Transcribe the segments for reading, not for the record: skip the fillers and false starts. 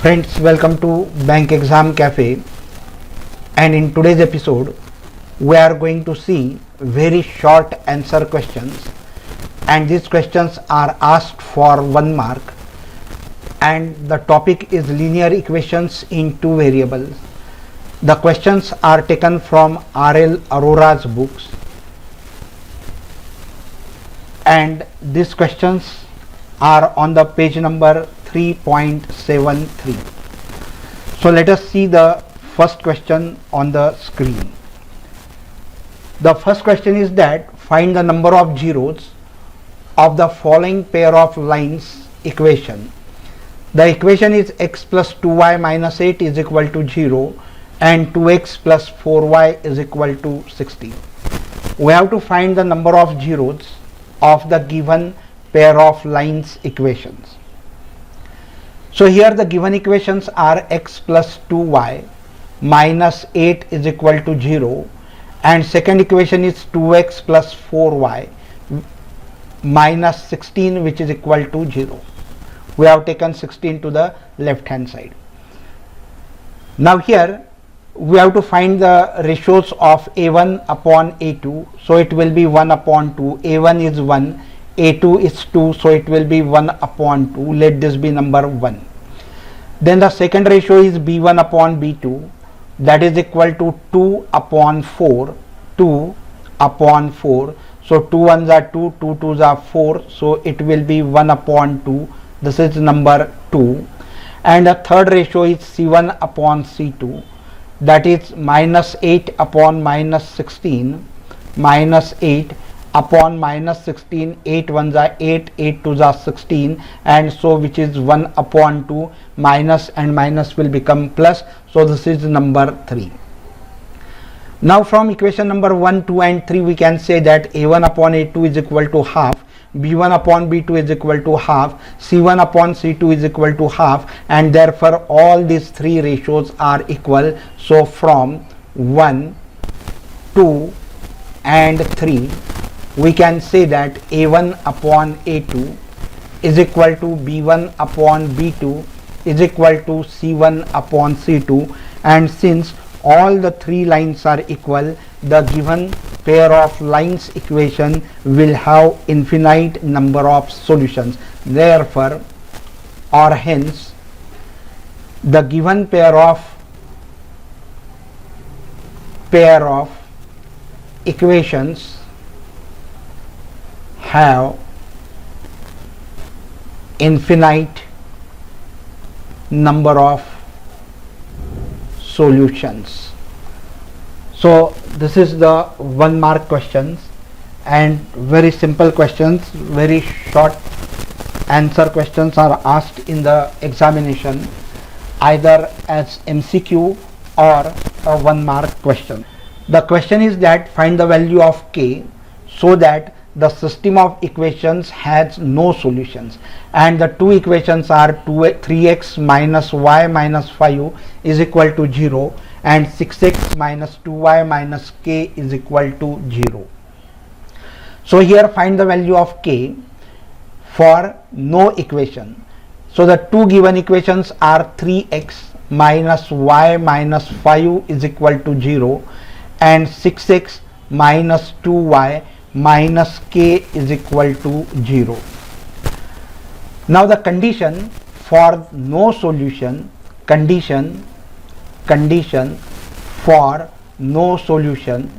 Friends, welcome to Bank Exam Cafe, and in today's episode we are going to see very short answer questions, and these questions are asked for 1 mark, and the topic is linear equations in 2 variables. The questions are taken from R.L. Arora's books, and these questions are on the page number 3.73. So let us see the first question on the screen. The first question is that find the number of zeros of the following pair of lines equation. The equation is x plus 2y minus 8 is equal to 0 and 2x plus 4y is equal to 60. We have to find the number of zeros of the given pair of lines equations. So here the given equations are x plus 2y minus 8 is equal to 0, and second equation is 2x plus 4y minus 16 which is equal to 0. We have taken 16 to the left hand side. Now here we have to find the ratios of a1 upon a2, so it will be 1 upon 2, a1 is 1, a2 is 2, so it will be 1 upon 2, let this be number 1. Then the second ratio is b1 upon b2, that is equal to 2 upon 4, 2 upon 4, so 2 1s are 2, 2 2s are 4, so it will be 1 upon 2, this is number 2. And the third ratio is c1 upon c2, that is minus 8 upon minus 16, minus 8 upon minus 16, 8 1s are 8, 8 2s are 16, and so which is 1 upon 2, minus and minus will become plus, so this is number 3. Now from equation number 1, 2 and 3 we can say that a1 upon a2 is equal to half, b1 upon b2 is equal to half, c1 upon c2 is equal to half, and therefore all these 3 ratios are equal. So from 1, 2 and 3 we can say that a1 upon a2 is equal to b1 upon b2 is equal to c1 upon c2, and since all the 3 lines are equal, the given pair of lines equation will have infinite number of solutions. Therefore, or hence, the given pair of equations have infinite number of solutions. So this is the 1 mark questions, and very simple questions, very short answer questions are asked in the examination, either as MCQ or a 1 mark question. The question is that find the value of k so that the system of equations has no solutions, and the 2 equations are 3x minus y minus 5 is equal to 0 and 6x minus 2y minus k is equal to 0. So here find the value of k for no equation. So the 2 given equations are 3x minus y minus 5 is equal to 0 and 6x minus 2y minus k is equal to 0. Now the condition for no solution, condition for no solution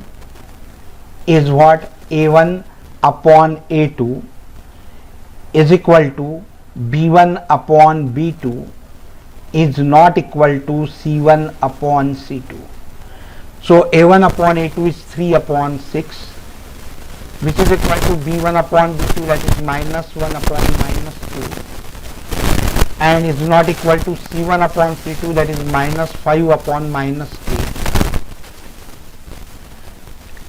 is what? a1 upon a2 is equal to b1 upon b2 is not equal to c1 upon c2. So a1 upon a2 is 3 upon 6, which is equal to b1 upon b2, that is minus 1 upon minus 2, and is not equal to c1 upon c2, that is minus 5 upon minus 8.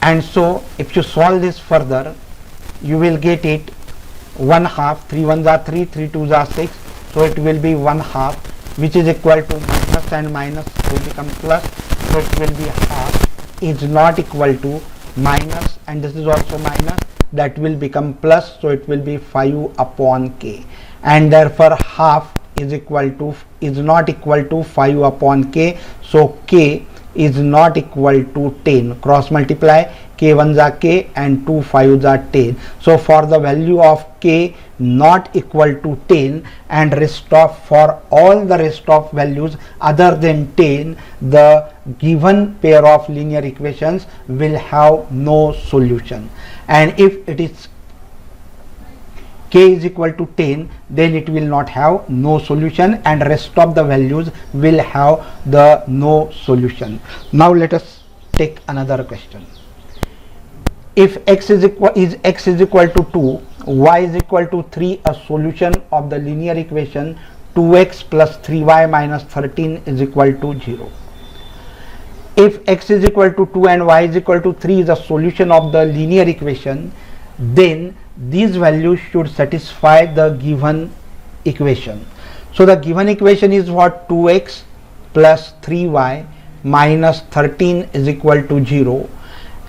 And so if you solve this further, you will get it 1 half, 3 1s are 3, 3 2s are 6, so it will be 1 half, which is equal to minus and minus will become plus, so it will be half is not equal to minus, and this is also minus, that will become plus, so it will be 5 upon k, and therefore half is not equal to 5 upon k. So k is not equal to 10. Cross multiply, k ones are k and 2 5s are 10. So for the value of k not equal to 10 and for all the rest of values other than 10, the given pair of linear equations will have no solution. And if it is k is equal to 10, then it will not have no solution and rest of the values will have the no solution. Now let us take another question. If x is equal to 2, y is equal to 3, a solution of the linear equation 2x plus 3y minus 13 is equal to 0. If x is equal to 2 and y is equal to 3 is a solution of the linear equation, then these values should satisfy the given equation. So the given equation is what? 2x plus 3y minus 13 is equal to 0,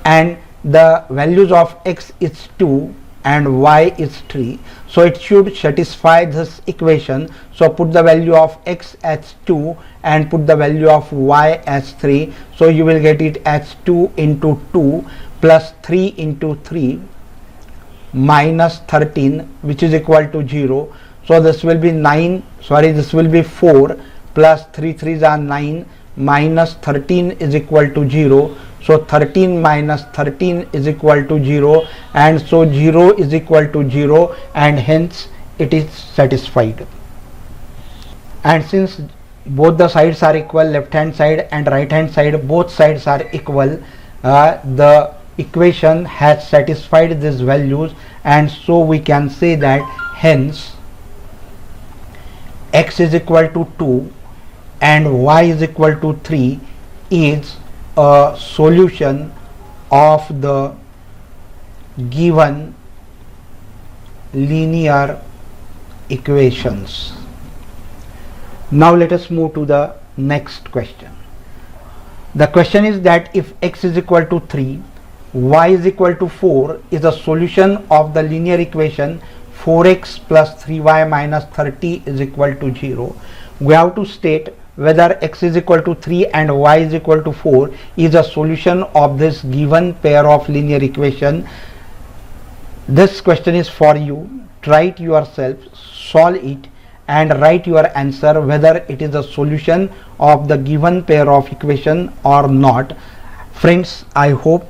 and the values of x is 2 and y is 3. So it should satisfy this equation. So put the value of x as 2 and put the value of y as 3. So you will get it as 2 into 2 plus 3 into 3 minus 13, which is equal to 0. So this will be 4 plus 3 3s are 9 minus 13 is equal to 0. So 13 minus 13 is equal to 0, and so 0 is equal to 0, and hence it is satisfied. And since both the sides are equal, left hand side and right hand side, both sides are equal, the equation has satisfied these values, and so we can say that hence x is equal to 2 and y is equal to 3 is a solution of the given linear equations. Now let us move to the next question. The question is that if x is equal to 3, y is equal to 4 is a solution of the linear equation 4x plus 3y minus 30 is equal to 0. We have to state whether x is equal to 3 and y is equal to 4 is a solution of this given pair of linear equation. This question is for you. Try it yourself, solve it and write your answer whether it is a solution of the given pair of equation or not. Friends, I hope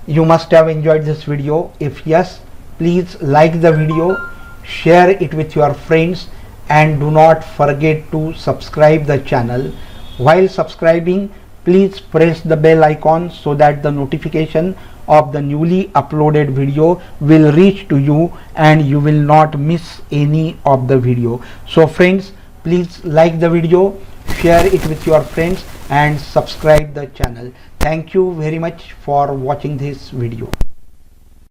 you must have enjoyed this video. If yes, please like the video, share it with your friends, and do not forget to subscribe the channel. While subscribing, please press the bell icon so that the notification of the newly uploaded video will reach to you and you will not miss any of the video. So friends, please like the video, share it with your friends and subscribe the channel. Thank you very much for watching this video.